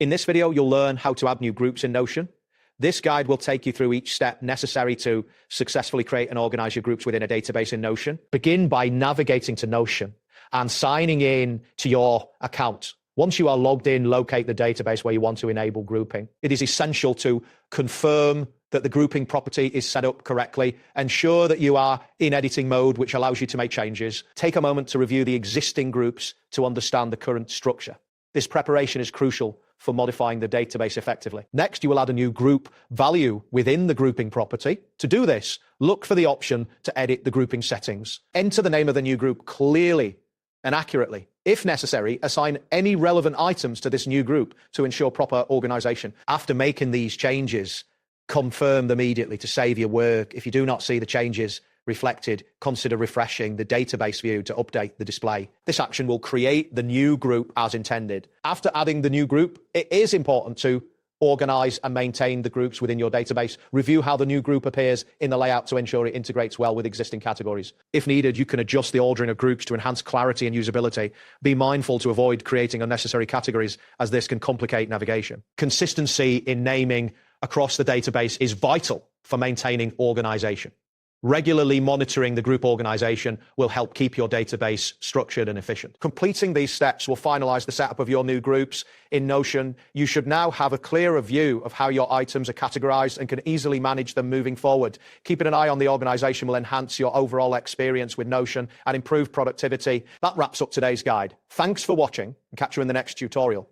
In this video, you'll learn how to add new groups in Notion. This guide will take you through each step necessary to successfully create and organize your groups within a database in Notion. Begin by navigating to Notion and signing in to your account. Once you are logged in, locate the database where you want to enable grouping. It is essential to confirm that the grouping property is set up correctly. Ensure that you are in editing mode, which allows you to make changes. Take a moment to review the existing groups to understand the current structure. This preparation is crucial for modifying the database effectively. Next, you will add a new group value within the grouping property. To do this, look for the option to edit the grouping settings. Enter the name of the new group clearly and accurately. If necessary, assign any relevant items to this new group to ensure proper organization. After making these changes, confirm them immediately to save your work. If you do not see the changes reflected, consider refreshing the database view to update the display. This action will create the new group as intended. After adding the new group, it is important to organize and maintain the groups within your database. Review how the new group appears in the layout to ensure it integrates well with existing categories. If needed, you can adjust the ordering of groups to enhance clarity and usability. Be mindful to avoid creating unnecessary categories, as this can complicate navigation. Consistency in naming across the database is vital for maintaining organization. Regularly monitoring the group organization will help keep your database structured and efficient. Completing these steps will finalize the setup of your new groups in Notion. You should now have a clearer view of how your items are categorized and can easily manage them moving forward. Keeping an eye on the organization will enhance your overall experience with Notion and improve productivity. That wraps up today's guide. Thanks for watching, and catch you in the next tutorial.